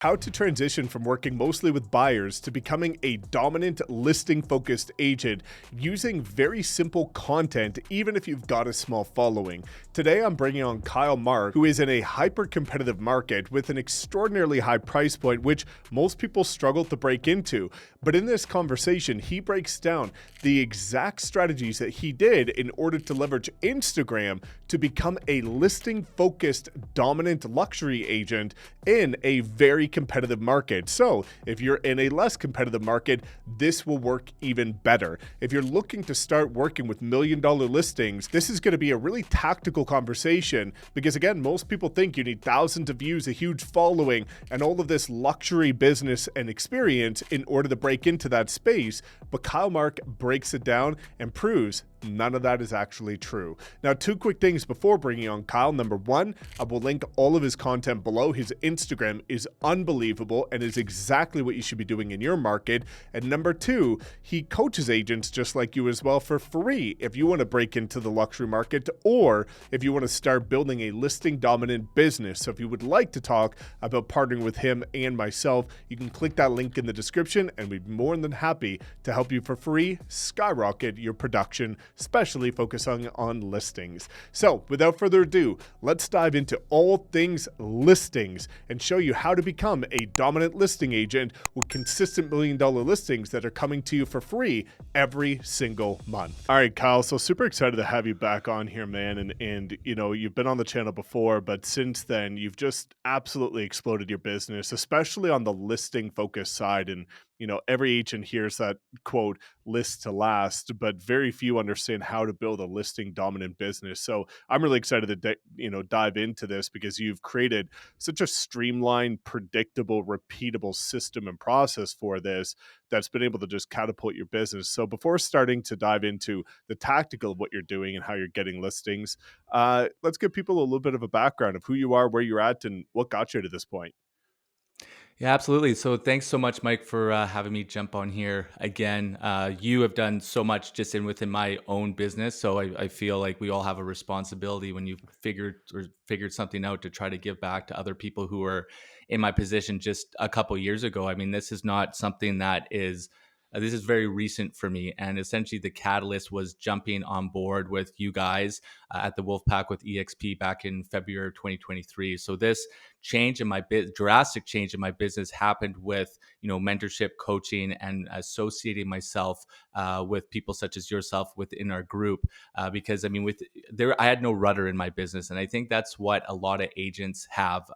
How to transition from working mostly with buyers to becoming a dominant listing focused agent using very simple content, even if you've got a small following. Today, I'm bringing on Kyle Mark, who is in a hyper competitive market with an extraordinarily high price point, which most people struggle to break into. But in this conversation, he breaks down the exact strategies that he did in order to leverage Instagram to become a listing focused dominant luxury agent in a very competitive market. So if you're in a less competitive market, this will work even better. If you're looking to start working with $1 million listings, this is going to be a really tactical conversation because, again, most people think you need thousands of views, a huge following, and all of this luxury business and experience in order to break into that space. But Kyle Mark breaks it down and proves none of that is actually true. Now, two quick things before bringing on Kyle. Number one, I will link all of his content below. His Instagram is unbelievable and is exactly what you should be doing in your market. And number two, he coaches agents just like you as well for free if you want to break into the luxury market or if you want to start building a listing dominant business. So if you would like to talk about partnering with him and myself, you can click that link in the description and we'd be more than happy to help you for free skyrocket your production, especially focusing on listings. So without further ado, let's dive into all things listings and show you how to become a dominant listing agent with consistent $1 million listings that are coming to you for free every single month. All right, Kyle, so super excited to have you back on here, man. And you know, you've been on the channel before, but since then you've just absolutely exploded your business, especially on the listing focus side. And you know, every agent hears that quote, list to last, but very few understand how to build a listing dominant business. So I'm really excited to dive into this because you've created such a streamlined, predictable, repeatable system and process for this that's been able to just catapult your business. So before starting to dive into the tactical of what you're doing and how you're getting listings, let's give people a little bit of a background of who you are, where you're at, and what got you to this point. Yeah, absolutely. So thanks so much, Mike, for having me jump on here again. You have done so much just within my own business, so I feel like we all have a responsibility when you've figured something out to try to give back to other people who are in my position just a couple years ago. I mean, this is not something that is. This is very recent for me, and essentially the catalyst was jumping on board with you guys at the Wolfpack with EXP back in February of 2023. So this drastic change in my business happened with mentorship, coaching, and associating myself with people such as yourself within our group. Because I mean, I had no rudder in my business, and I think that's what a lot of agents have,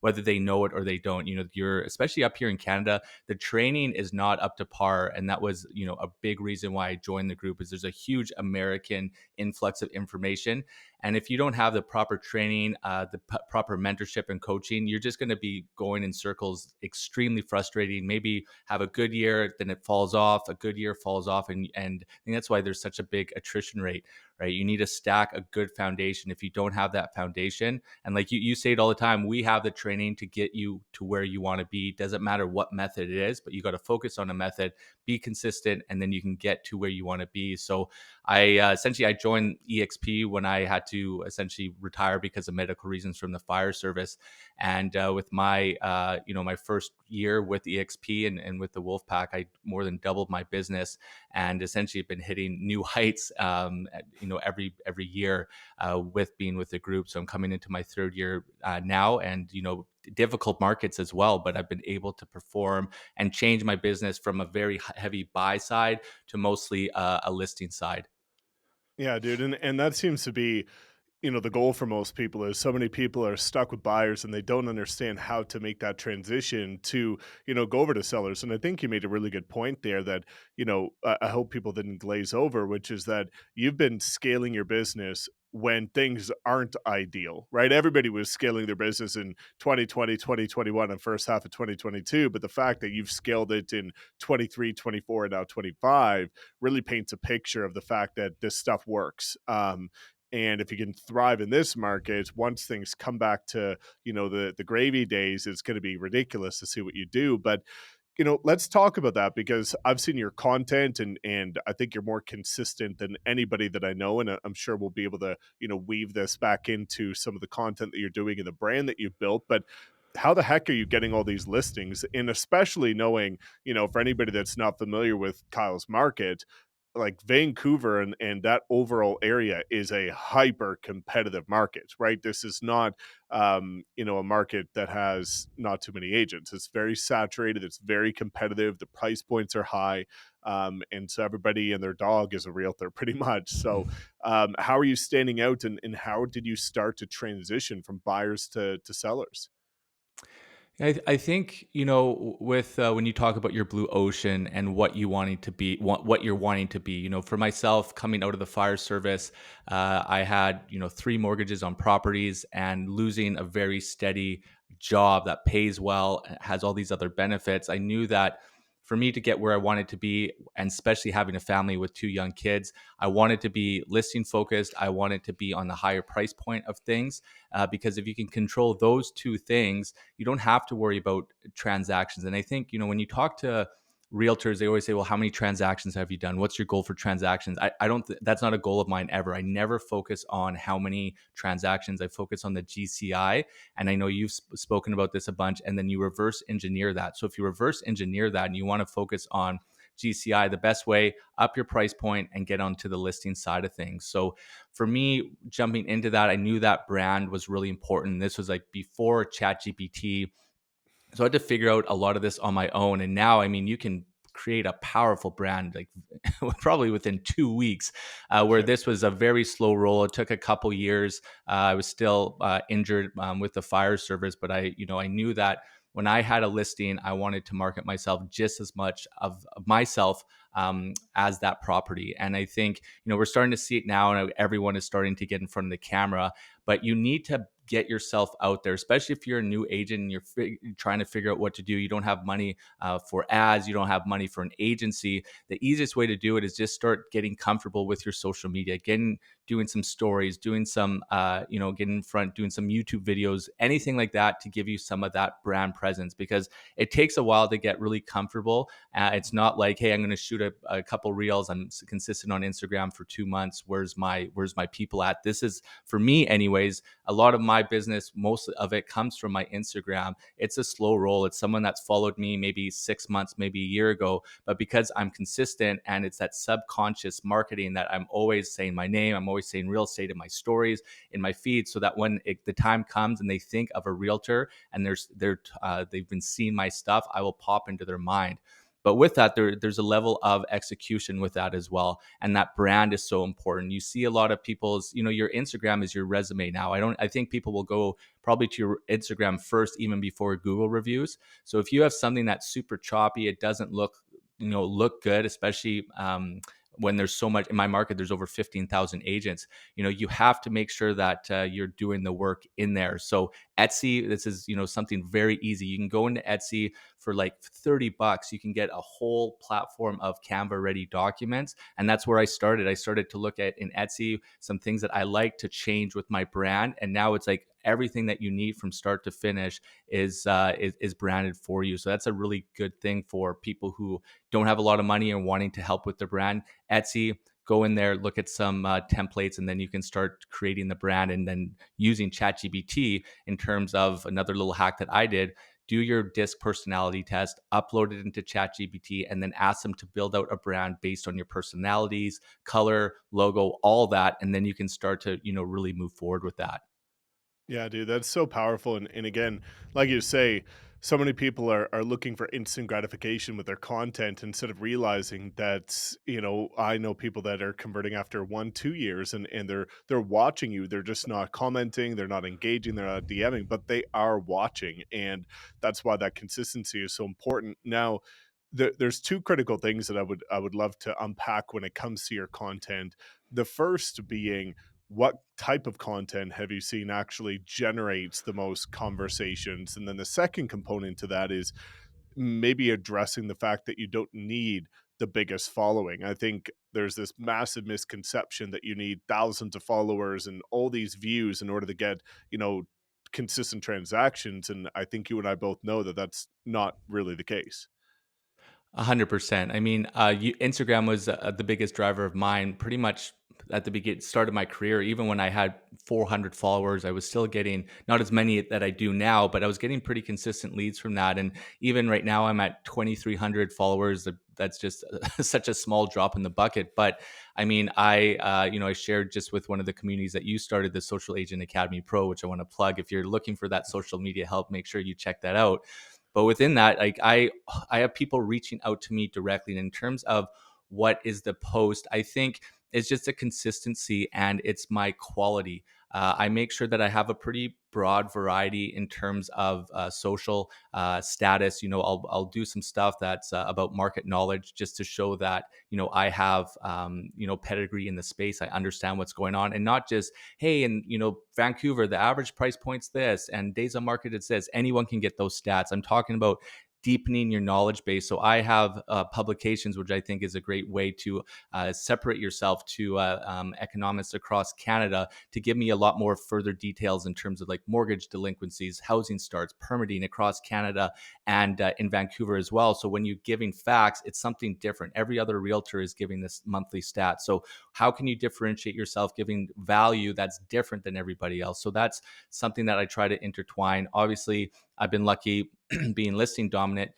whether they know it or they don't. You know, you're especially up here in Canada, the training is not up to par, and that was a big reason why I joined the group. Is there's a huge American influx of information. And if you don't have the proper training, proper mentorship and coaching, you're just going to be going in circles, extremely frustrating. Maybe have a good year, then it falls off. A good year falls off, and I think that's why there's such a big attrition rate. Right? You need to stack a good foundation. If you don't have that foundation, and like you say it all the time, we have the training to get you to where you want to be. Doesn't matter what method it is, but you got to focus on a method, be consistent, and then you can get to where you want to be. So I joined EXP when I had to essentially retire because of medical reasons from the fire service. And with my my first year with EXP and with the Wolfpack, I more than doubled my business and essentially been hitting new heights every year with being with the group. So I'm coming into my third year now, and difficult markets as well, but I've been able to perform and change my business from a very heavy buy side to mostly a listing side. Yeah, dude. And that seems to be, the goal for most people is so many people are stuck with buyers and they don't understand how to make that transition to, go over to sellers. And I think you made a really good point there that, I hope people didn't glaze over, which is that you've been scaling your business when things aren't ideal, right? Everybody was scaling their business in 2020, 2021, and first half of 2022. But the fact that you've scaled it in 23, 24, and now 25 really paints a picture of the fact that this stuff works. And if you can thrive in this market, once things come back to, the gravy days, it's going to be ridiculous to see what you do. But, let's talk about that because I've seen your content and I think you're more consistent than anybody that I know. And I'm sure we'll be able to, weave this back into some of the content that you're doing and the brand that you've built. But how the heck are you getting all these listings? And especially knowing, for anybody that's not familiar with Kyle's market, like Vancouver and that overall area is a hyper competitive market, right? This is not a market that has not too many agents. It's very saturated, it's very competitive, the price points are high. And so everybody and their dog is a realtor pretty much. So how are you standing out, and how did you start to transition from buyers to sellers? I think with when you talk about your blue ocean and what you wanting to be, what you're wanting to be. For myself, coming out of the fire service, I had 3 mortgages on properties and losing a very steady job that pays well, has all these other benefits. I knew that for me to get where I wanted to be, and especially having a family with 2 young kids, I wanted to be listing focused. I wanted to be on the higher price point of things, because if you can control those 2 things, you don't have to worry about transactions. And I think, when you talk to realtors, they always say, well, how many transactions have you done? What's your goal for transactions? I don't, that's not a goal of mine ever. I never focus on how many transactions. I focus on the GCI. And I know you've spoken about this a bunch, and then you reverse engineer that. So if you reverse engineer that and you want to focus on GCI, the best way, up your price point and get onto the listing side of things. So for me, jumping into that, I knew that brand was really important. This was like before ChatGPT, so I had to figure out a lot of this on my own. And now, I mean, you can create a powerful brand like probably within 2 weeks, where this was a very slow roll. It took a couple years. I was still injured with the fire service, but I knew that when I had a listing, I wanted to market myself just as much of myself as that property. And I think, we're starting to see it now, and everyone is starting to get in front of the camera, but you need to get yourself out there, especially if you're a new agent and you're trying to figure out what to do. You don't have money for ads, you don't have money for an agency. The easiest way to do it is just start getting comfortable with your social media, doing some stories, doing some, getting in front, doing some YouTube videos, anything like that to give you some of that brand presence, because it takes a while to get really comfortable. It's not like, hey, I'm going to shoot a couple reels. I'm consistent on Instagram for 2 months. Where's my people at? This is, for me anyways, a lot of my business, most of it comes from my Instagram. It's a slow roll. It's someone that's followed me maybe 6 months, maybe a year ago, but because I'm consistent and it's that subconscious marketing that I'm always saying my name, I'm always saying real estate in my stories, in my feed, so that when the time comes and they think of a realtor and they've been seeing my stuff, I will pop into their mind. But with that, there's a level of execution with that as well. And that brand is so important. You see a lot of people's, your Instagram is your resume now. I think people will go probably to your Instagram first, even before Google reviews. So if you have something that's super choppy, it doesn't look good, especially when there's so much in my market. There's over 15,000 agents. You have to make sure that you're doing the work in there. So Etsy, this is something very easy. You can go into Etsy for like $30. You can get a whole platform of Canva ready documents, and that's where I started. I started to look at in Etsy some things that I like to change with my brand, and now it's like everything that you need from start to finish is branded for you. So that's a really good thing for people who don't have a lot of money and wanting to help with their brand. Etsy, go in there, look at some templates, and then you can start creating the brand. And then using ChatGPT in terms of another little hack that I did, do your disc personality test, upload it into ChatGPT, and then ask them to build out a brand based on your personalities, color, logo, all that. And then you can start to, really move forward with that. Yeah, dude, that's so powerful. And again, like you say, so many people are looking for instant gratification with their content instead of realizing that, I know people that are converting after 1, 2 years, and they're watching you. They're just not commenting, they're not engaging, they're not DMing, but they are watching. And that's why that consistency is so important. Now, there's two critical things that I would love to unpack when it comes to your content. The first being, what type of content have you seen actually generates the most conversations? And then the second component to that is maybe addressing the fact that you don't need the biggest following. I think there's this massive misconception that you need thousands of followers and all these views in order to get, consistent transactions. And I think you and I both know that that's not really the case. 100%. I mean, Instagram was the biggest driver of mine pretty much at the start of my career. Even when I had 400 followers, I was still getting not as many that I do now, but I was getting pretty consistent leads from that. And even right now, I'm at 2,300 followers. That's just such a small drop in the bucket. But I mean, I shared just with one of the communities that you started, the Social Agent Academy Pro, which I want to plug. If you're looking for that social media help, make sure you check that out. But within that, like I have people reaching out to me directly. And in terms of what is the post, I think it's just a consistency and it's my quality. I make sure that I have a pretty broad variety in terms of social status. I'll do some stuff that's about market knowledge just to show that I have pedigree in the space. I understand what's going on, and not just hey, and Vancouver, the average price point's this, and days on market it says. Anyone can get those stats. I'm talking about deepening your knowledge base. So I have publications, which I think is a great way to separate yourself to economists across Canada to give me a lot more further details in terms of like mortgage delinquencies, housing starts, permitting across Canada and in Vancouver as well. So when you're giving facts, it's something different. Every other realtor is giving this monthly stat. So how can you differentiate yourself giving value that's different than everybody else? So that's something that I try to intertwine. Obviously, I've been lucky being listing dominant.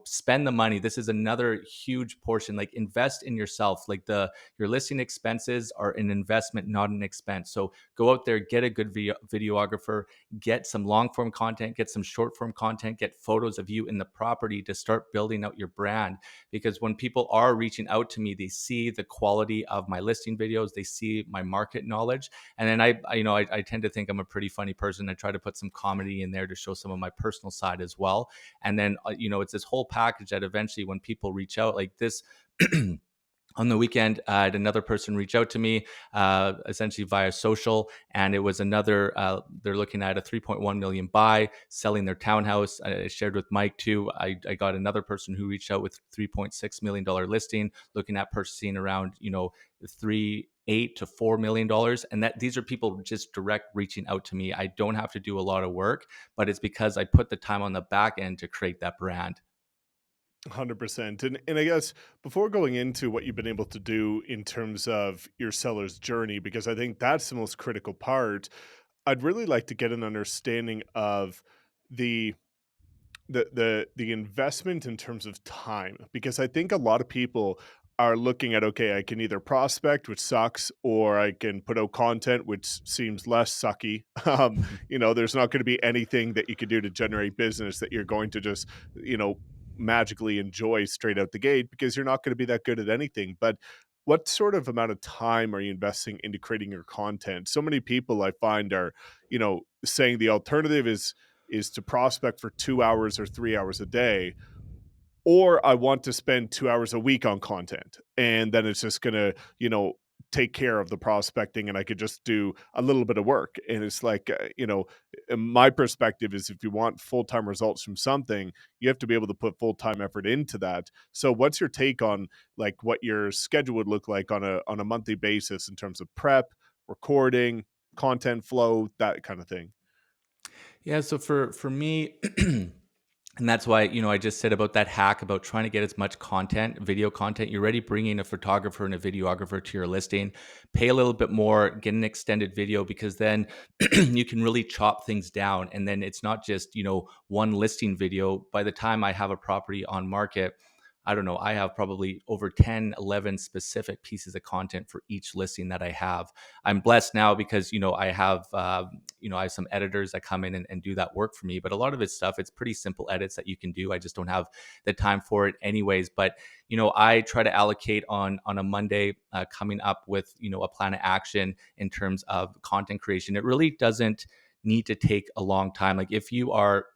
Spend the money. This is another huge portion. Like, invest in yourself. Like, your listing expenses are an investment, not an expense. So go out there, get a good videographer, get some long form content, get some short form content, get photos of you in the property to start building out your brand. Because when people are reaching out to me, they see the quality of my listing videos, they see my market knowledge. And then I tend to think I'm a pretty funny person. I try to put some comedy in there to show some of my personal side as well. And then it's this whole package that eventually, when people reach out like this, on the weekend, I had another person reach out to me, essentially via social, and it was another. They're looking at a 3.1 million buy, selling their townhouse. I shared with Mike too. I got another person who reached out with $3.6 million listing, looking at purchasing around 3.8 to $4 million, and that these are people just direct reaching out to me. I don't have to do a lot of work, but it's because I put the time on the back end to create that brand. 100%. And I guess before going into what you've been able to do in terms of your seller's journey, because I think that's the most critical part, I'd really like to get an understanding of the the investment in terms of time, because I think a lot of people are looking at, okay, I can either prospect, which sucks, or I can put out content, which seems less sucky. There's not going to be anything that you could do to generate business that you're going to just, you know, magically enjoy straight out the gate, because you're not going to be that good at anything. But what sort of amount of time are you investing into creating your content? So many people I find are, saying the alternative is to prospect for 2 hours or 3 hours a day, or I want to spend 2 hours a week on content. And then it's just going to, take care of the prospecting and I could just do a little bit of work. And it's like, my perspective is, if you want full-time results from something, you have to be able to put full-time effort into that. So what's your take on like what your schedule would look like on a monthly basis in terms of prep, recording, content flow, that kind of thing? Yeah, so for me, and that's why, I just said about that hack about trying to get as much content, video content. You're already bringing a photographer and a videographer to your listing. Pay a little bit more, get an extended video, because then you can really chop things down. And then it's not just, one listing video. By the time I have a property on market, I don't know, I have probably over 10, 11 specific pieces of content for each listing that I have. I'm blessed now because, I have some editors that come in and do that work for me. But a lot of it's stuff, it's pretty simple edits that you can do. I just don't have the time for it anyways. But, I try to allocate on a Monday coming up with, a plan of action in terms of content creation. It really doesn't need to take a long time. Like, if you are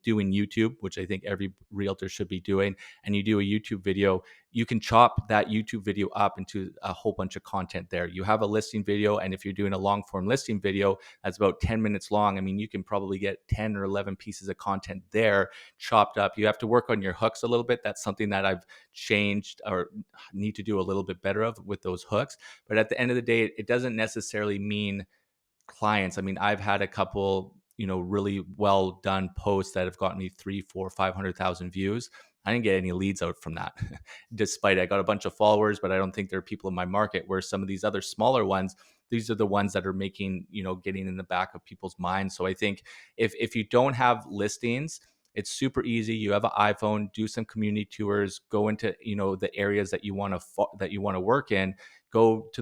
doing YouTube, which I think every realtor should be doing, and you do a YouTube video, you can chop that YouTube video up into a whole bunch of content there. You have a listing video, and if you're doing a long form listing video that's about 10 minutes long, I mean, you can probably get 10 or 11 pieces of content there chopped up. You have to work on your hooks a little bit. That's something that I've changed or need to do a little bit better of with those hooks. But at the end of the day, it doesn't necessarily mean clients. I mean, I've had a couple really well done posts that have gotten me 3, 4, 500,000 views. I didn't get any leads out from that. Despite I got a bunch of followers, but I don't think there are people in my market. Where some of these other smaller ones, these are the ones that are making, getting in the back of people's minds. So I think if you don't have listings, it's super easy. You have an iPhone, do some community tours, go into, the areas that you want to work in.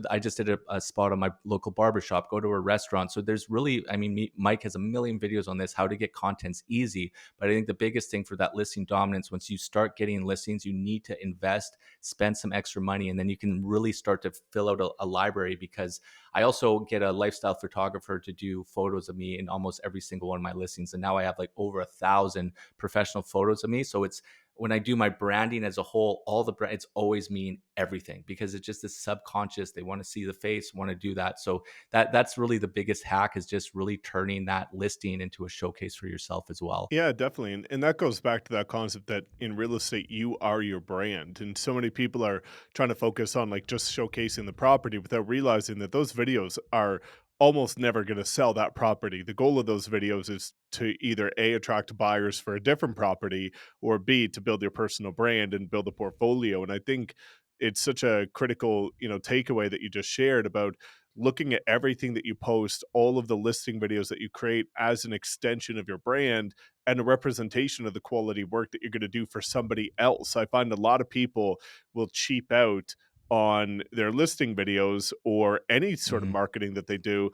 I just did a spot on my local barbershop, go to a restaurant. So there's really, I mean, Mike has a million videos on this, how to get content's easy. But I think the biggest thing for that listing dominance, once you start getting listings, you need to invest, spend some extra money, and then you can really start to fill out a library. Because I also get a lifestyle photographer to do photos of me in almost every single one of my listings. And now I have like over 1,000 professional photos of me. So it's, when I do my branding as a whole, all the brand, it's always me in everything, because it's just this subconscious. They want to see the face, want to do that. So that's really the biggest hack, is just really turning that listing into a showcase for yourself as well. Yeah, definitely. And that goes back to that concept that in real estate, you are your brand. And so many people are trying to focus on like just showcasing the property without realizing that those videos are almost never going to sell that property. The goal of those videos is to either A, attract buyers for a different property, or B, to build your personal brand and build a portfolio. And I think it's such a critical, takeaway that you just shared about looking at everything that you post, all of the listing videos that you create as an extension of your brand and a representation of the quality work that you're going to do for somebody else. I find a lot of people will cheap out on their listing videos or any sort of Mhm. marketing that they do.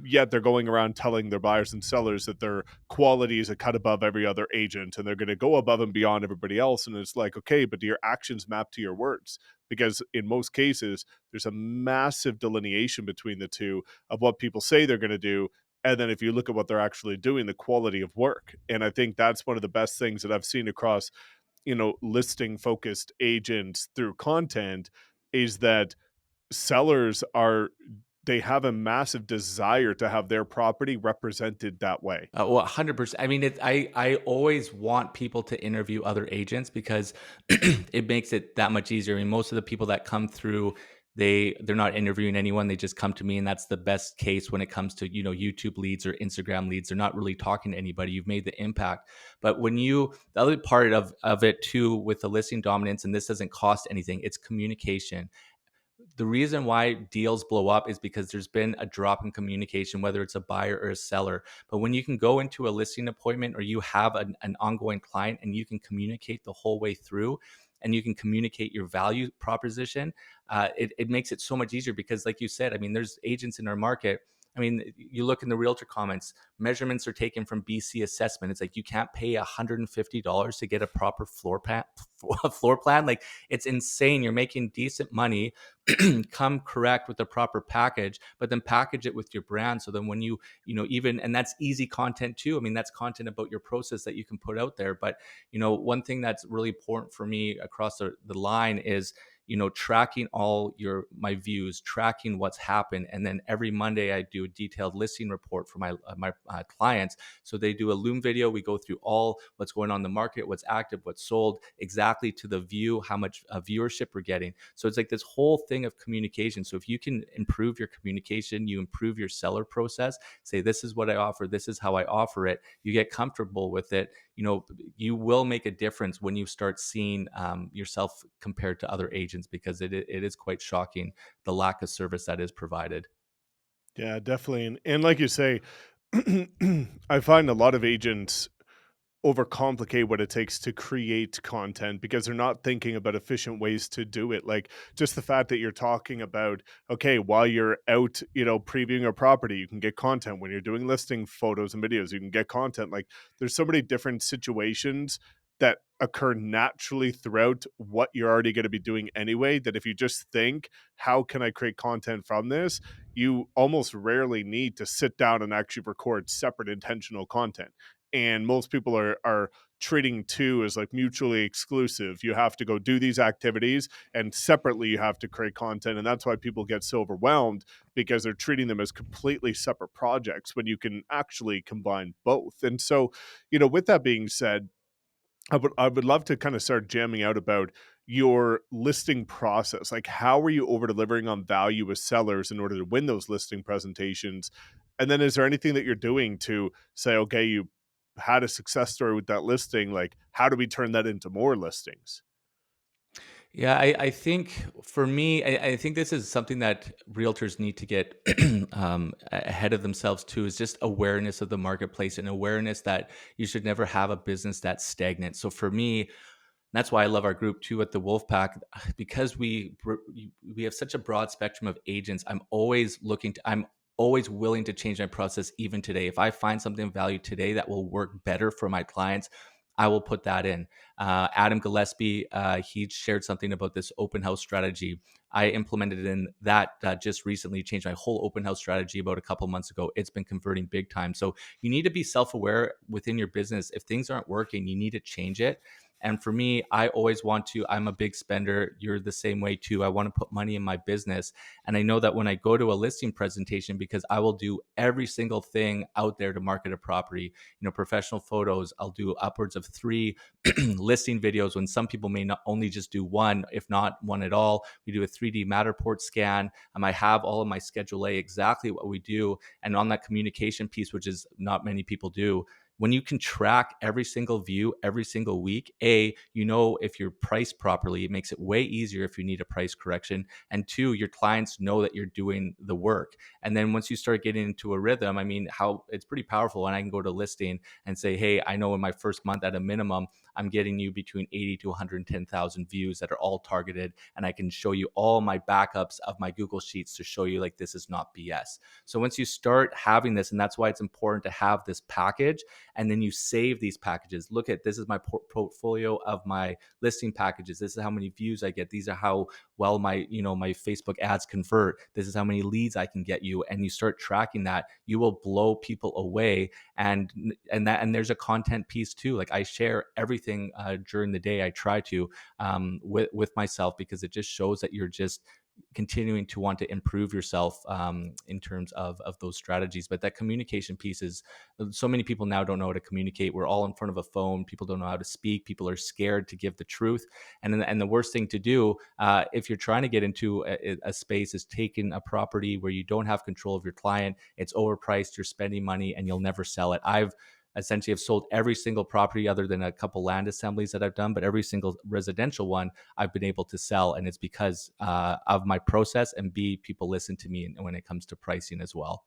Yet they're going around telling their buyers and sellers that their quality is a cut above every other agent and they're going to go above and beyond everybody else. And it's like, okay, but do your actions map to your words? Because in most cases, there's a massive delineation between the two of what people say they're going to do. And then if you look at what they're actually doing, the quality of work. And I think that's one of the best things that I've seen across, listing focused agents through content is that sellers are, they have a massive desire to have their property represented that way. Well, 100%. I mean, I always want people to interview other agents, because it makes it that much easier. I mean, most of the people that come through, they're not interviewing anyone. They just come to me, and that's the best case when it comes to, YouTube leads or Instagram leads. They're not really talking to anybody. You've made the impact. But the other part of it too, with the listing dominance, and this doesn't cost anything, it's communication. The reason why deals blow up is because there's been a drop in communication, whether it's a buyer or a seller. But when you can go into a listing appointment, or you have an ongoing client, and you can communicate the whole way through, and you can communicate your value proposition, it makes it so much easier. Because like you said, I mean, there's agents in our market. I mean, you look in the realtor comments, measurements are taken from BC assessment. It's like, you can't pay $150 to get a proper floor plan. Floor plan. Like, it's insane. You're making decent money. Come correct with the proper package, but then package it with your brand. So then when even, and that's easy content too. I mean, that's content about your process that you can put out there. But, one thing that's really important for me across the line is, tracking my views, tracking what's happened. And then every Monday I do a detailed listing report for my clients. So they do a Loom video. We go through all what's going on in the market, what's active, what's sold, exactly to the view, how much viewership we're getting. So it's like this whole thing of communication. So if you can improve your communication, you improve your seller process, say, this is what I offer, this is how I offer it, you get comfortable with it, you will make a difference when you start seeing yourself compared to other agents, because it is quite shocking, the lack of service that is provided. Yeah, definitely. And like you say, I find a lot of agents overcomplicate what it takes to create content because they're not thinking about efficient ways to do it. Like just the fact that you're talking about, okay, while you're out, previewing a property, you can get content. When you're doing listing photos and videos, you can get content. Like there's so many different situations that occur naturally throughout what you're already going to be doing anyway, that if you just think, how can I create content from this? You almost rarely need to sit down and actually record separate intentional content. And most people are treating two as like mutually exclusive. You have to go do these activities and separately you have to create content. And that's why people get so overwhelmed because they're treating them as completely separate projects when you can actually combine both. And so, with that being said, I would love to kind of start jamming out about your listing process. Like how are you over delivering on value with sellers in order to win those listing presentations? And then is there anything that you're doing to say, okay, you had a success story with that listing, like how do we turn that into more listings? Yeah, I think for me, I think this is something that realtors need to get ahead of themselves too, is just awareness of the marketplace and awareness that you should never have a business that's stagnant. So for me, that's why I love our group too at the Wolfpack, because we have such a broad spectrum of agents. I'm always willing to change my process even today. If I find something of value today that will work better for my clients, I will put that in. Adam Gillespie, he shared something about this open house strategy. I implemented in that just recently, changed my whole open house strategy about a couple months ago. It's been converting big time. So you need to be self-aware within your business. If things aren't working, you need to change it. And for me, I always want to, I'm a big spender. You're the same way too. I want to put money in my business. And I know that when I go to a listing presentation, because I will do every single thing out there to market a property, professional photos, I'll do upwards of 3 listing videos when some people may not only just do one, if not one at all. We do a 3D Matterport scan. I have all of my Schedule A, exactly what we do. And on that communication piece, which is not many people do, when you can track every single view every single week, if you're priced properly, it makes it way easier if you need a price correction. And two, your clients know that you're doing the work. And then once you start getting into a rhythm, how it's pretty powerful when I can go to listing and say, hey, I know in my first month at a minimum, I'm getting you between 80 to 110,000 views that are all targeted. And I can show you all my backups of my Google Sheets to show you like this is not BS. So once you start having this, and that's why it's important to have this package, and then you save these packages. Look at, this is my portfolio of my listing packages. This is how many views I get. These are how well my Facebook ads convert. This is how many leads I can get you. And you start tracking that, you will blow people away. And there's a content piece too. Like I share everything during the day. I try to with myself, because it just shows that you're just continuing to want to improve yourself in terms of those strategies. But that communication piece is, so many people now don't know how to communicate. We're all in front of a phone. People don't know how to speak. People are scared to give the truth. And the worst thing to do, if you're trying to get into a space, is taking a property where you don't have control of your client. It's overpriced. You're spending money and you'll never sell it. I've essentially have sold every single property other than a couple land assemblies that I've done, but every single residential one I've been able to sell. And it's because of my process, and B, people listen to me when it comes to pricing as well.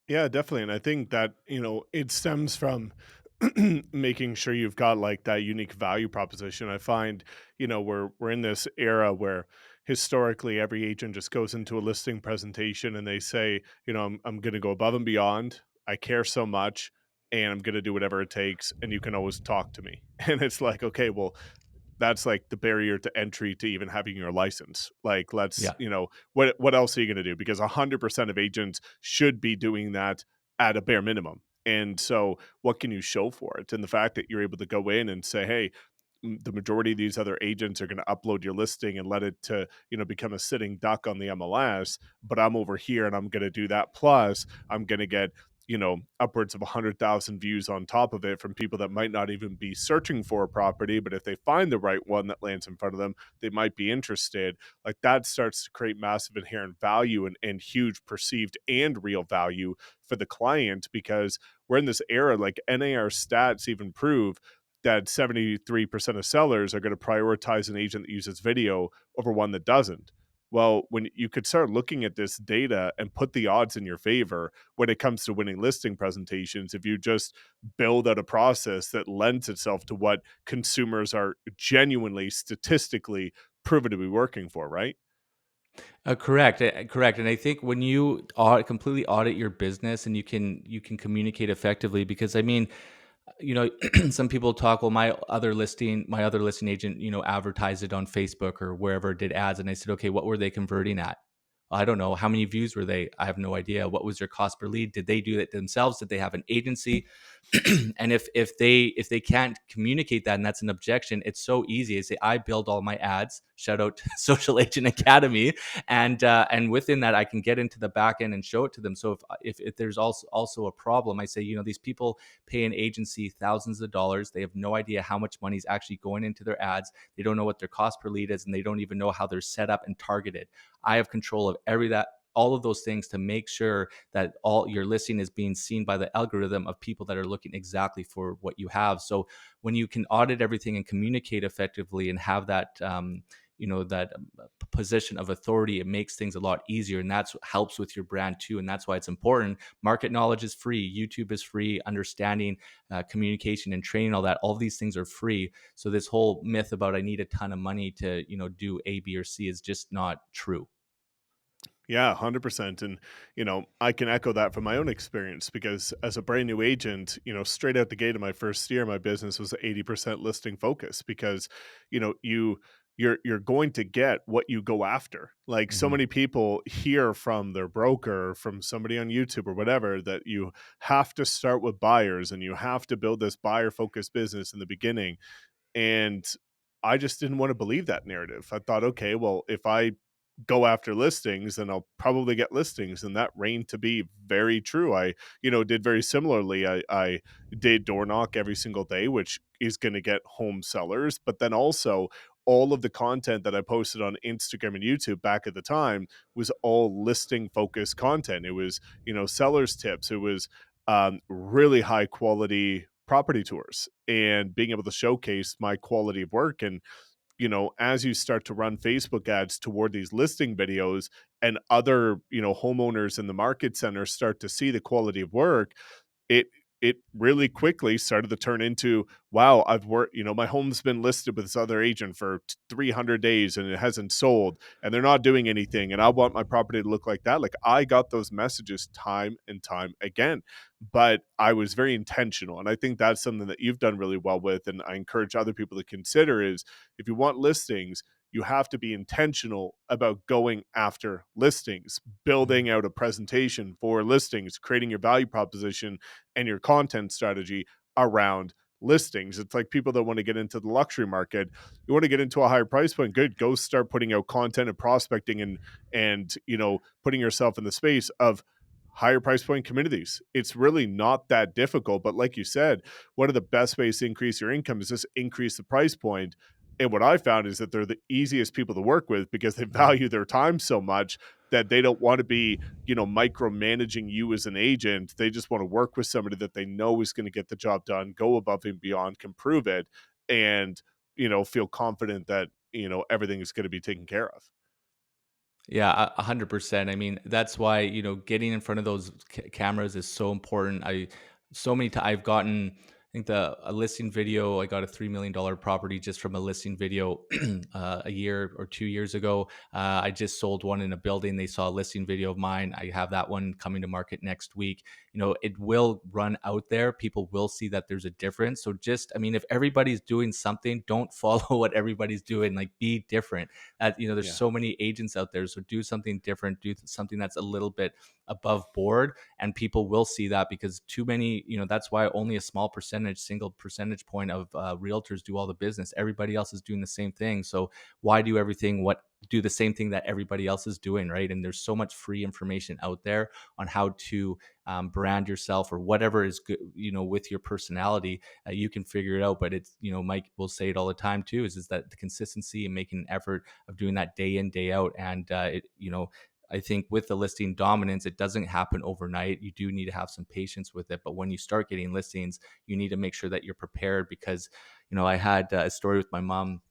Yeah, definitely. And I think that, it stems from making sure you've got like that unique value proposition. I find, we're in this era where historically every agent just goes into a listing presentation and they say, I'm going to go above and beyond. I care so much and I'm going to do whatever it takes. And you can always talk to me. And it's like, okay, well, that's like the barrier to entry to even having your license. Like, Yeah. what else are you going to do? Because 100% of agents should be doing that at a bare minimum. And so, what can you show for it? And the fact that you're able to go in and say, hey, the majority of these other agents are going to upload your listing and let it to become a sitting duck on the MLS, but I'm over here and I'm going to do that, plus I'm going to get upwards of 100,000 views on top of it from people that might not even be searching for a property, but if they find the right one that lands in front of them, they might be interested. Like that starts to create massive inherent value and huge perceived and real value for the client, because we're in this era, like NAR stats even prove that 73% of sellers are going to prioritize an agent that uses video over one that doesn't. Well, when you could start looking at this data and put the odds in your favor when it comes to winning listing presentations, if you just build out a process that lends itself to what consumers are genuinely statistically proven to be working for, right? Correct. And I think when you completely audit your business, and you can communicate effectively, because some people talk, well, my other listing agent, advertised it on Facebook or wherever, did ads. And I said, okay, what were they converting at? I don't know. How many views were they? I have no idea. What was their cost per lead? Did they do it themselves? Did they have an agency? And if they can't communicate that, and that's an objection, it's so easy. I say, I build all my ads. Shout out to Social Agent Academy, and within that, I can get into the back end and show it to them. So if there's also a problem, I say, these people pay an agency thousands of dollars. They have no idea how much money is actually going into their ads. They don't know what their cost per lead is, and they don't even know how they're set up and targeted. I have control of all of those things to make sure that all your listing is being seen by the algorithm of people that are looking exactly for what you have. So when you can audit everything and communicate effectively and have that that position of authority, it makes things a lot easier, and that's what helps with your brand too. And that's why it's important. Market knowledge is free, YouTube is free, understanding communication and training, all these things are free. So this whole myth about I need a ton of money to do A, B, or C is just not true. Yeah, 100%. And, I can echo that from my own experience because as a brand new agent, straight out the gate of my first year, my business was 80% listing focus because, you're going to get what you go after. Like so Mhm. many people hear from their broker, from somebody on YouTube or whatever, that you have to start with buyers and you have to build this buyer focused business in the beginning. And I just didn't want to believe that narrative. I thought, okay, well, if I go after listings, then I'll probably get listings. And that reigned to be very true. I, did very similarly. I did door knock every single day, which is going to get home sellers. But then also, all of the content that I posted on Instagram and YouTube back at the time was all listing focused content. It was, sellers tips. It was really high quality property tours and being able to showcase my quality of work. And as you start to run Facebook ads toward these listing videos and other, homeowners in the market center start to see the quality of work, it it really quickly started to turn into, wow, I've worked, my home's been listed with this other agent for 300 days and it hasn't sold and they're not doing anything and I want my property to look like that. Like I got those messages time and time again, but I was very intentional. And I think that's something that you've done really well with. And I encourage other people to consider is if you want listings, you have to be intentional about going after listings, building out a presentation for listings, creating your value proposition and your content strategy around listings. It's like people that want to get into the luxury market. You want to get into a higher price point, good, go start putting out content and prospecting and putting yourself in the space of higher price point communities. It's really not that difficult, but like you said, one of the best ways to increase your income is just increase the price point. And what I found is that they're the easiest people to work with because they Mhm. value their time so much that they don't want to be, micromanaging you as an agent. They just want to work with somebody that they know is going to get the job done, go above and beyond, can prove it, and, feel confident that, everything is going to be taken care of. Yeah, 100%. I mean, that's why, getting in front of those cameras is so important. So many times I've gotten, I think a listing video, I got a $3 million property just from a listing video a year or 2 years ago. I just sold one in a building. They saw a listing video of mine. I have that one coming to market next week. It will run out there. People will see that there's a difference. So I mean, if everybody's doing something, don't follow what everybody's doing. Like be different. There's Yeah. so many agents out there, so do something different, do something that's a little bit above board, and people will see that. Because too many, that's why only a single percentage point of realtors do all the business. Everybody else is doing the same thing, so why do the same thing that everybody else is doing, right? And there's so much free information out there on how to brand yourself or whatever is good, with your personality. You can figure it out. But it's, Mike will say it all the time too, is that the consistency and making an effort of doing that day in, day out. And I think with the listing dominance, it doesn't happen overnight. You do need to have some patience with it. But when you start getting listings, you need to make sure that you're prepared. Because, I had a story with my mom.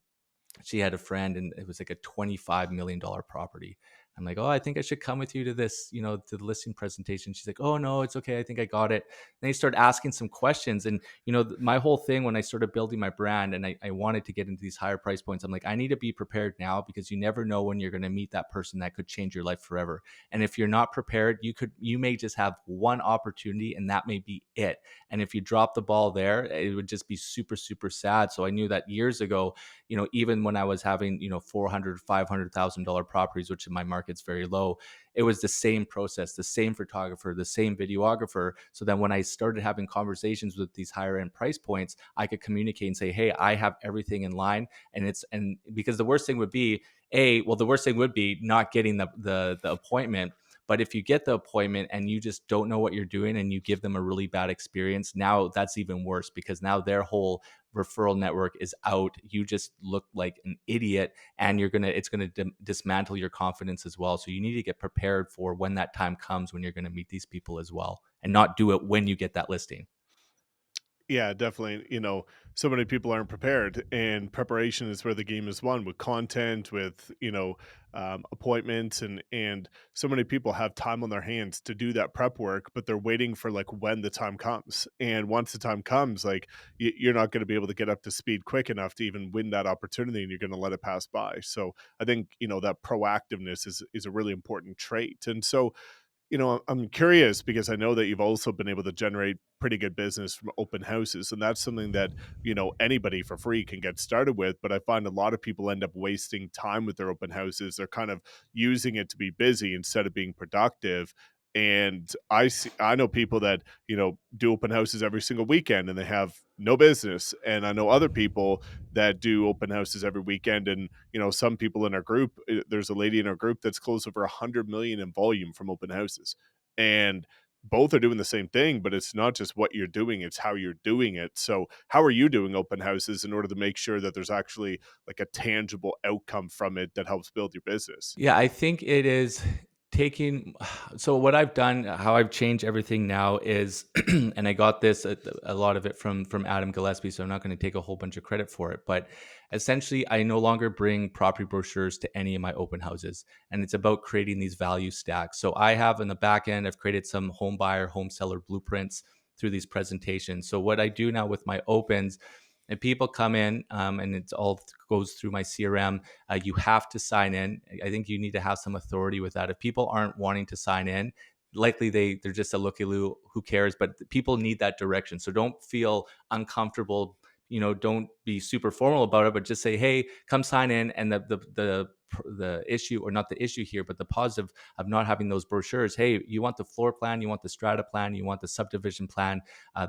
She had a friend and it was like a $25 million property. I'm like, oh, I think I should come with you to this, to the listing presentation. She's like, oh, no, it's okay. I think I got it. And they start asking some questions. And, my whole thing when I started building my brand and I wanted to get into these higher price points, I'm like, I need to be prepared now, because you never know when you're going to meet that person that could change your life forever. And if you're not prepared, you may just have one opportunity and that may be it. And if you drop the ball there, it would just be super, super sad. So I knew that years ago, even when I was having, 400, $500,000 properties, which in my market's very low, it was the same process, the same photographer, the same videographer. So then when I started having conversations with these higher end price points, I could communicate and say, hey, I have everything in line. And because the worst thing would be, the worst thing would be not getting the appointment. But if you get the appointment and you just don't know what you're doing and you give them a really bad experience, now that's even worse because now their whole referral network is out. You just look like an idiot, and it's gonna dismantle your confidence as well. So you need to get prepared for when that time comes when you're going to meet these people as well, and not do it when you get that listing. Yeah, definitely. So many people aren't prepared, and preparation is where the game is won with content, with appointments, and so many people have time on their hands to do that prep work, but they're waiting for like when the time comes. And once the time comes, like you're not going to be able to get up to speed quick enough to even win that opportunity, and you're going to let it pass by. So I think that proactiveness is a really important trait. And so I'm curious because I know that you've also been able to generate pretty good business from open houses. And that's something that, anybody for free can get started with. But I find a lot of people end up wasting time with their open houses. They're kind of using it to be busy instead of being productive. And I know people that, do open houses every single weekend and they have no business. And I know other people that do open houses every weekend. And some people in our group, there's a lady in our group that's closed over 100 million in volume from open houses, and both are doing the same thing, but it's not just what you're doing, it's how you're doing it. So how are you doing open houses in order to make sure that there's actually like a tangible outcome from it that helps build your business? Yeah, I think it is taking. So what I've done, how I've changed everything now is, and I got this a lot of it from Adam Gillespie, so I'm not going to take a whole bunch of credit for it. But essentially, I no longer bring property brochures to any of my open houses, and it's about creating these value stacks. So I have in the back end, I've created some home buyer, home seller blueprints through these presentations. So what I do now with my opens, and people come in, and it all goes through my CRM. You have to sign in. I think you need to have some authority with that. If people aren't wanting to sign in, likely they're just a looky loo. Who cares? But people need that direction. So don't feel uncomfortable. Don't be super formal about it, but just say, "Hey, come sign in." And the issue, or not the issue here, but the positive of not having those brochures. Hey, you want the floor plan, you want the strata plan, you want the subdivision plan,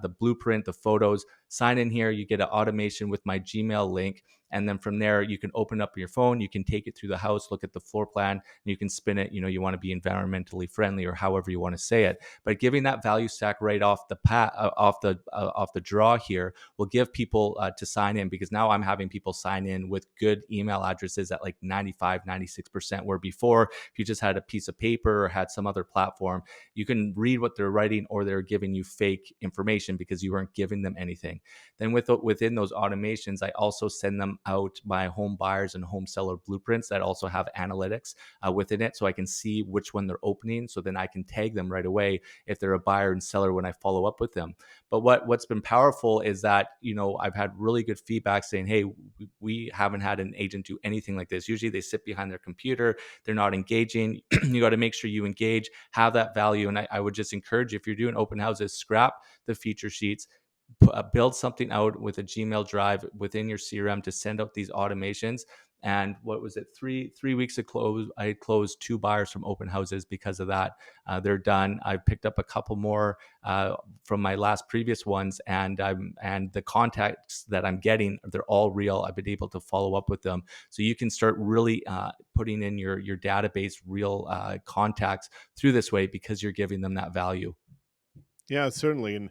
the blueprint, the photos. Sign in here. You get an automation with my Gmail link. And then from there, you can open up your phone, you can take it through the house, look at the floor plan, and you can spin it. You want to be environmentally friendly, or however you want to say it. But giving that value stack right off the draw here will give people to sign in, because now I'm having people sign in with good email addresses at like 95, 96%, where before, if you just had a piece of paper or had some other platform, you can read what they're writing, or they're giving you fake information because you weren't giving them anything. Then within those automations, I also send them out my home buyers and home seller blueprints that also have analytics within it, so I can see which one they're opening. So then I can tag them right away if they're a buyer and seller when I follow up with them. But what's been powerful is that I've had really good feedback saying, "Hey, we haven't had an agent do anything like this." Usually they sit behind their computer, they're not engaging. You got to make sure you engage, have that value. And I would just encourage you, if you're doing open houses, scrap the feature sheets, build something out with a Gmail drive within your CRM to send out these automations. And what was it? Three weeks to close, I closed 2 buyers from open houses because of that. They're done. I've picked up a couple more from my last previous ones, and the contacts that I'm getting, they're all real. I've been able to follow up with them, so you can start really putting in your database real contacts through this way, because you're giving them that value. Yeah, certainly. And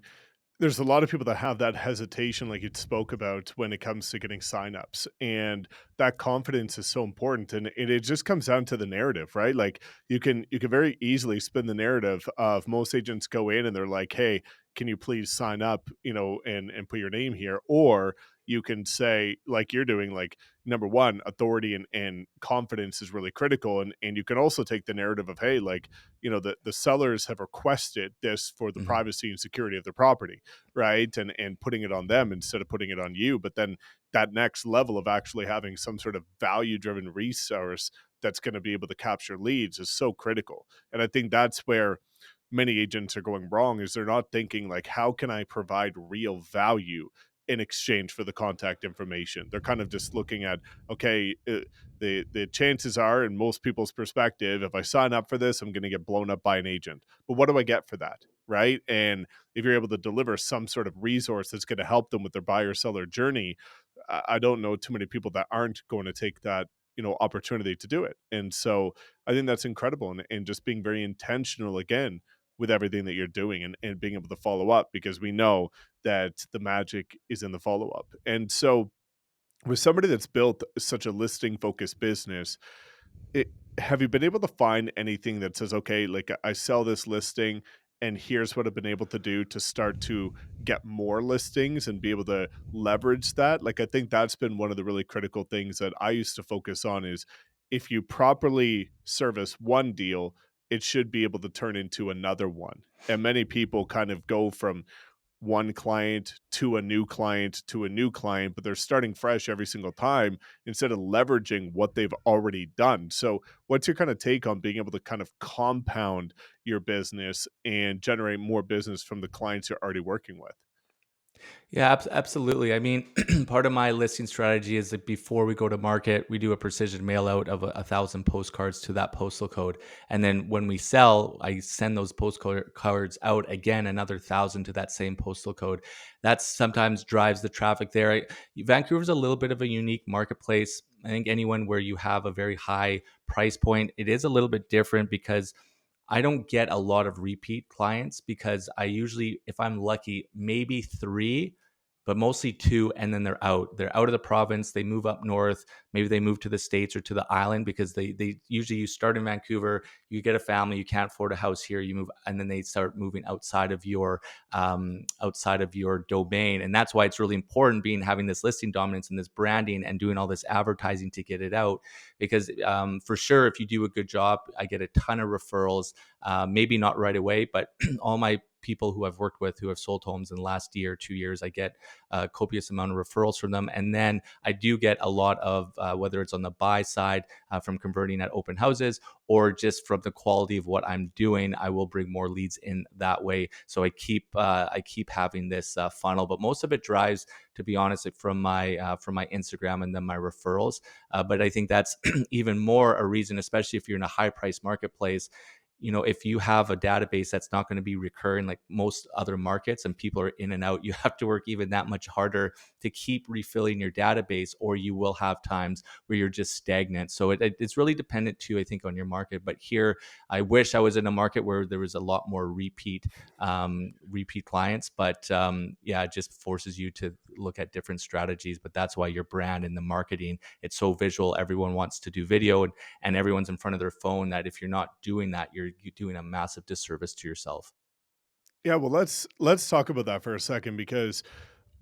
there's a lot of people that have that hesitation, like you spoke about, when it comes to getting signups, and that confidence is so important. And it just comes down to the narrative, right? Like you can very easily spin the narrative of most agents go in and they're like, "Hey, can you please sign up, and put your name here?" Or you can say, like you're doing, like number one, authority and confidence is really critical. And you can also take the narrative of, hey, like, the sellers have requested this for the Mhm. privacy and security of their property, right? And putting it on them instead of putting it on you. But then that next level of actually having some sort of value driven resource that's going to be able to capture leads is so critical. And I think that's where many agents are going wrong, is they're not thinking like, how can I provide real value in exchange for the contact information? They're kind of just looking at, okay, the chances are, in most people's perspective, if I sign up for this, I'm going to get blown up by an agent. But what do I get for that? Right. And if you're able to deliver some sort of resource that's going to help them with their buyer seller journey, I don't know too many people that aren't going to take that opportunity to do it. And so I think that's incredible, and just being very intentional again with everything that you're doing, and being able to follow up, because we know that the magic is in the follow up. And so with somebody that's built such a listing focused business, it have you been able to find anything that says, "Okay, like, I sell this listing, and here's what I've been able to do to start to get more listings and be able to leverage that?" Like, I think that's been one of the really critical things that I used to focus on is, if you properly service one deal, it should be able to turn into another one. And many people kind of go from one client to a new client to a new client, but they're starting fresh every single time instead of leveraging what they've already done. So, what's your kind of take on being able to kind of compound your business and generate more business from the clients you're already working with? Yeah, absolutely. I mean, part of my listing strategy is that before we go to market, we do a precision mail out of 1,000 postcards to that postal code. And then when we sell, I send those postcards out again, another 1,000 to that same postal code. That sometimes drives the traffic there. Vancouver's a little bit of a unique marketplace. I think anyone where you have a very high price point, it is a little bit different because I don't get a lot of repeat clients because I usually, if I'm lucky, maybe three, but mostly two, and then they're out. They're out of the province. They move up north. Maybe they move to the States or to the island because they usually, you start in Vancouver, you get a family, you can't afford a house here, you move, and then they start moving outside of your domain. And that's why it's really important being having this listing dominance and this branding and doing all this advertising to get it out. Because for sure, if you do a good job, I get a ton of referrals. Maybe not right away, but all my people who I've worked with who have sold homes in the last year, 2 years, I get a copious amount of referrals from them. And then I do get a lot of, whether it's on the buy side from converting at open houses or just from the quality of what I'm doing, I will bring more leads in that way. So I keep having this funnel, but most of it drives, to be honest, from my Instagram and then my referrals. But I think that's even more a reason, especially if you're in a high price marketplace. If you have a database that's not going to be recurring like most other markets and people are in and out, you have to work even that much harder to keep refilling your database, or you will have times where you're just stagnant. So it's really dependent too, I think, on your market. But here, I wish I was in a market where there was a lot more repeat clients. But yeah, it just forces you to look at different strategies. But that's why your brand and the marketing, it's so visual. Everyone wants to do video, and everyone's in front of their phone, that if you're not doing that, you're doing a massive disservice to yourself. Yeah, well, let's talk about that for a second, because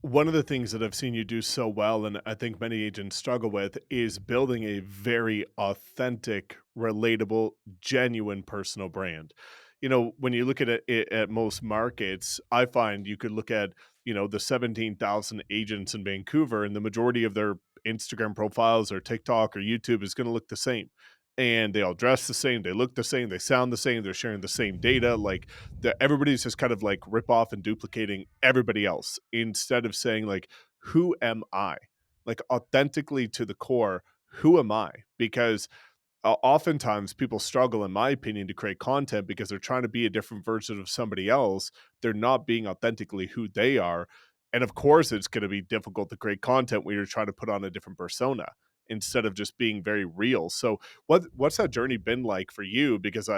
one of the things that I've seen you do so well, and I think many agents struggle with, is building a very authentic, relatable, genuine personal brand. When you look at it at most markets, I find you could look at, the 17,000 agents in Vancouver, and the majority of their Instagram profiles or TikTok or YouTube is going to look the same. And they all dress the same, they look the same, they sound the same, they're sharing the same data. Like, everybody's just kind of like rip off and duplicating everybody else, instead of saying, like, who am I? Like, authentically to the core, who am I? Because oftentimes people struggle, in my opinion, to create content because they're trying to be a different version of somebody else. They're not being authentically who they are. And of course, it's going to be difficult to create content when you're trying to put on a different persona instead of just being very real. So what's that journey been like for you? Because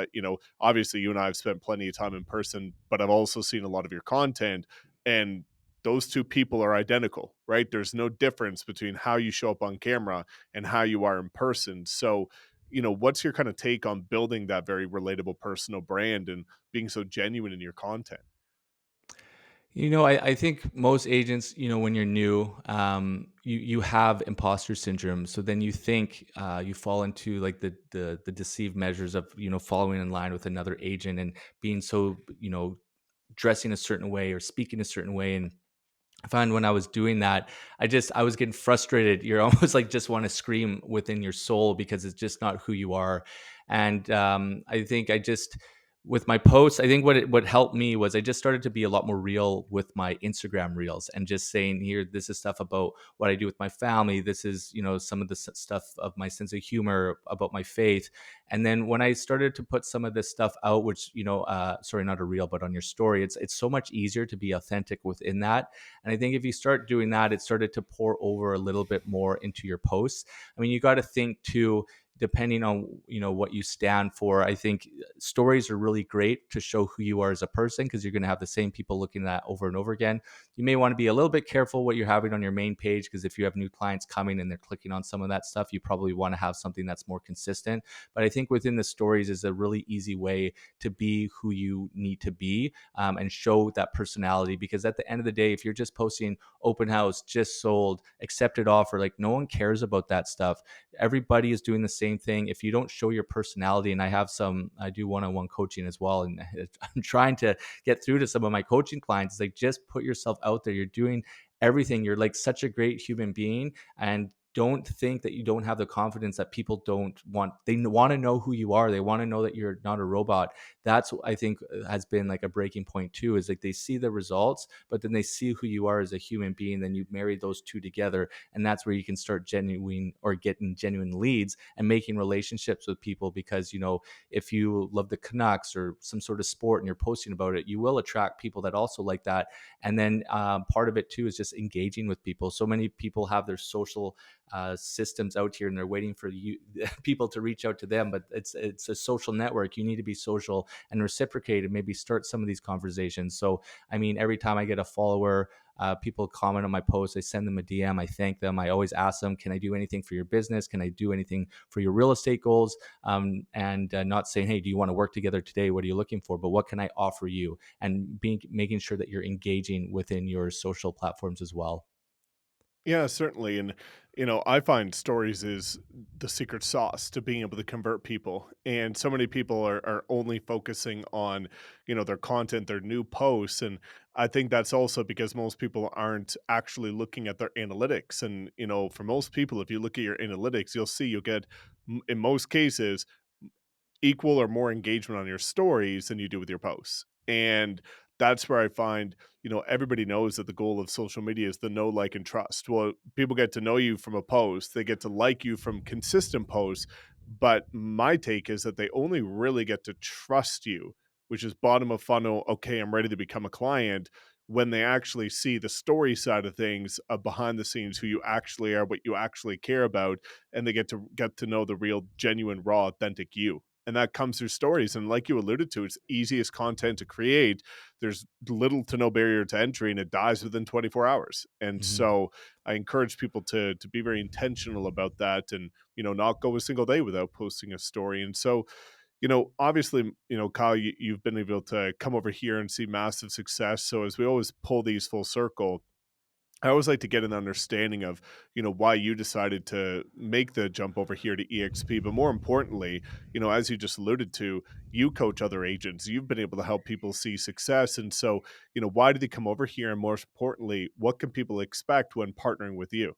obviously you and I have spent plenty of time in person, but I've also seen a lot of your content, and those two people are identical, right? There's no difference between how you show up on camera and how you are in person. So, what's your kind of take on building that very relatable personal brand and being so genuine in your content? I think most agents, when you're new, you have imposter syndrome. So then you think you fall into like the deceived measures of following in line with another agent and being so dressing a certain way or speaking a certain way. And I found when I was doing that, I was getting frustrated. You're almost like just want to scream within your soul because it's just not who you are. And I think I just with my posts, I think what helped me was I just started to be a lot more real with my Instagram reels and just saying, here, this is stuff about what I do with my family. This is, some of the stuff of my sense of humor, about my faith. And then when I started to put some of this stuff out, which, sorry, not a reel, but on your story, it's so much easier to be authentic within that. And I think if you start doing that, it started to pour over a little bit more into your posts. I mean, you got to think too, depending on what you stand for. I think stories are really great to show who you are as a person, because you're going to have the same people looking at that over and over again. You may want to be a little bit careful what you're having on your main page, because if you have new clients coming and they're clicking on some of that stuff, you probably want to have something that's more consistent. But I think within the stories is a really easy way to be who you need to be, and show that personality. Because at the end of the day, if you're just posting open house, just sold, accepted offer, like, no one cares about that stuff. Everybody is doing the same thing. If you don't show your personality, and I do one-on-one coaching as well, and I'm trying to get through to some of my coaching clients, like, just put yourself out there. You're doing everything. You're like such a great human being, and don't think that you don't have the confidence that people don't want. They want to know who you are. They want to know that you're not a robot. That's what I think has been like a breaking point too, is like they see the results, but then they see who you are as a human being. Then you marry those two together, and that's where you can start getting genuine leads and making relationships with people. Because if you love the Canucks or some sort of sport and you're posting about it, you will attract people that also like that. And then part of it too is just engaging with people. So many people have their social systems out here, and they're waiting for you people to reach out to them, but it's a social network. You need to be social and reciprocate, and maybe start some of these conversations. So I mean, every time I get a follower, people comment on my posts, I send them a DM, I thank them. I always ask them, can I do anything for your business? Can I do anything for your real estate goals? And not saying, hey, do you want to work together today? What are you looking for? But what can I offer you? And making sure that you're engaging within your social platforms as well. Yeah, certainly. And, I find stories is the secret sauce to being able to convert people. And so many people are only focusing on, their content, their new posts. And I think that's also because most people aren't actually looking at their analytics. And, for most people, if you look at your analytics, you'll see you'll get, in most cases, equal or more engagement on your stories than you do with your posts. And that's where I find, everybody knows that the goal of social media is the know, like, and trust. Well, people get to know you from a post, they get to like you from consistent posts. But my take is that they only really get to trust you, which is bottom of funnel. Okay, I'm ready to become a client, when they actually see the story side of things, behind the scenes, who you actually are, what you actually care about, and they get to know the real, genuine, raw, authentic you. And that comes through stories. And like you alluded to, it's easiest content to create. There's little to no barrier to entry, and it dies within 24 hours. And Mhm. so I encourage people to be very intentional about that, and not go a single day without posting a story. And so, obviously, Kyle, you've been able to come over here and see massive success. So as we always pull these full circle, I always like to get an understanding of, why you decided to make the jump over here to EXP. But more importantly, as you just alluded to, you coach other agents. You've been able to help people see success. And so, why did they come over here? And more importantly, what can people expect when partnering with you?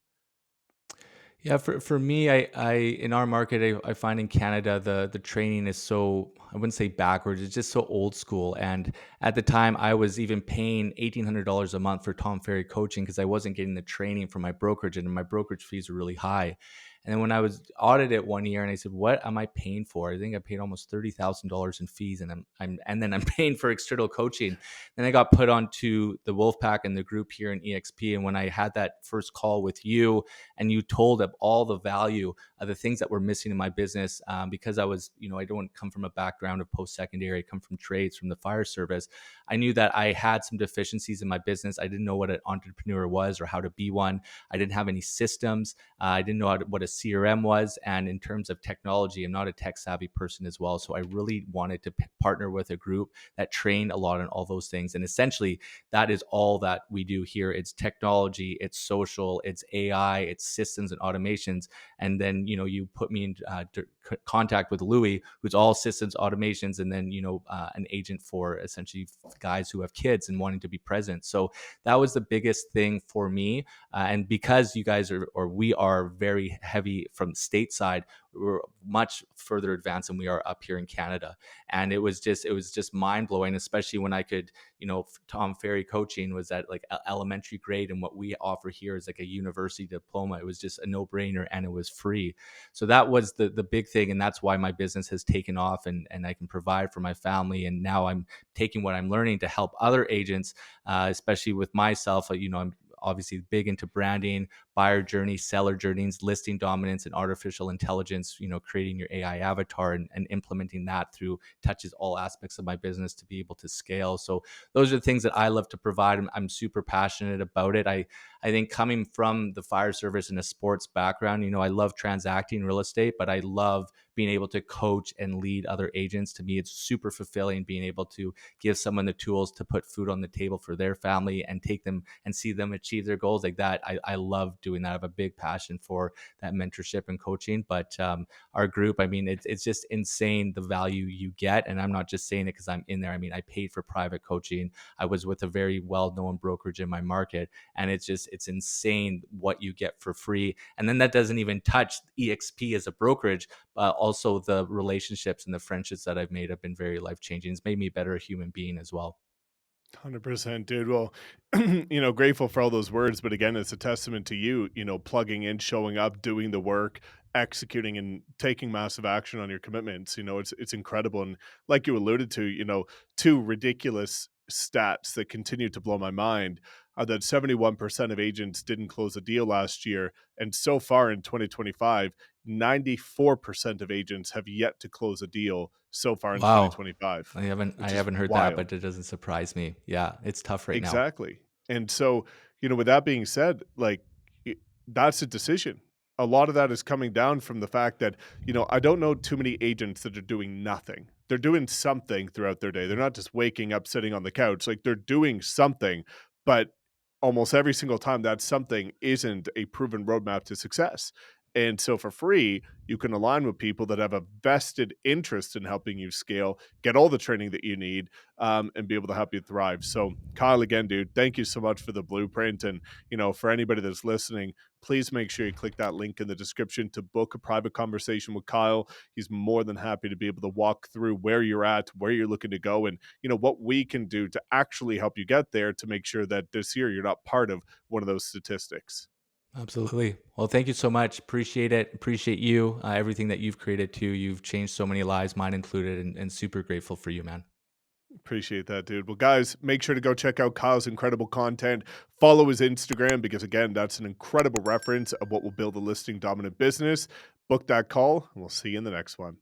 Yeah, for me, I in our market, I find in Canada the training is so, I wouldn't say backwards, it's just so old school. And at the time, I was even paying $1,800 a month for Tom Ferry coaching, because I wasn't getting the training from my brokerage, and my brokerage fees are really high. And then when I was audited one year, and I said, "What am I paying for?" I think I paid almost $30,000 in fees, and and then I'm paying for external coaching. Then I got put onto the Wolfpack and the group here in EXP. And when I had that first call with you, and you told of all the value of the things that were missing in my business, because I was, I don't come from a background of post-secondary. I come from trades, from the fire service. I knew that I had some deficiencies in my business. I didn't know what an entrepreneur was or how to be one. I didn't have any systems. I didn't know what a CRM was. And in terms of technology, I'm not a tech savvy person as well. So I really wanted to partner with a group that trained a lot on all those things. And essentially, that is all that we do here. It's technology, it's social, it's AI, it's systems and automations. And then, you put me in contact with Louis, who's all systems, automations, and then, an agent for essentially guys who have kids and wanting to be present. So that was the biggest thing for me. And because you guys are, or we are very heavy from stateside. We're much further advanced than we are up here in Canada. And it was just mind blowing, especially when I could, Tom Ferry coaching was at like elementary grade, and what we offer here is like a university diploma. It was just a no brainer, and it was free. So that was the big thing, and that's why my business has taken off, and I can provide for my family. And now I'm taking what I'm learning to help other agents, especially with myself. I'm obviously big into branding, buyer journey, seller journeys, listing dominance, and artificial intelligence, creating your AI avatar, and implementing that through touches all aspects of my business to be able to scale. So those are the things that I love to provide. I'm super passionate about it. I think coming from the fire service and a sports background, I love transacting real estate, but I love being able to coach and lead other agents. To me, it's super fulfilling being able to give someone the tools to put food on the table for their family and take them and see them achieve their goals like that. I love doing that. I have a big passion for that mentorship and coaching. But our group, I mean, it's just insane the value you get. And I'm not just saying it because I'm in there. I mean, I paid for private coaching. I was with a very well-known brokerage in my market, and it's insane what you get for free. And then that doesn't even touch EXP as a brokerage. Also, the relationships and the friendships that I've made have been very life changing. It's made me a better human being as well. 100%, dude. Well, grateful for all those words, but again, it's a testament to you, plugging in, showing up, doing the work, executing and taking massive action on your commitments. It's incredible. And like you alluded to, two ridiculous stats that continue to blow my mind are that 71% of agents didn't close a deal last year. And so far in 2025, 94% of agents have yet to close a deal so far in Wow. 2025, I haven't I which is haven't heard that, wild. but it doesn't surprise me. Yeah, it's tough right now. Exactly. And so, with that being said, like, I that's a decision. A lot of that is coming down from the fact that, I don't know too many agents that are doing nothing. They're doing something throughout their day. They're not just waking up, sitting on the couch. Like, they're doing something, but almost every single time that something isn't a proven roadmap to success. And so for free, you can align with people that have a vested interest in helping you scale, get all the training that you need, and be able to help you thrive. So, Kyle, again, dude, thank you so much for the blueprint. And, for anybody that's listening, please make sure you click that link in the description to book a private conversation with Kyle. He's more than happy to be able to walk through where you're at, where you're looking to go, and, what we can do to actually help you get there to make sure that this year you're not part of one of those statistics. Absolutely. Well, thank you so much. Appreciate it. Appreciate you, everything that you've created too. You've changed so many lives, mine included, and super grateful for you, man. Appreciate that, dude. Well, guys, make sure to go check out Kyle's incredible content. Follow his Instagram because, again, that's an incredible reference of what will build a listing dominant business. Book that call, and we'll see you in the next one.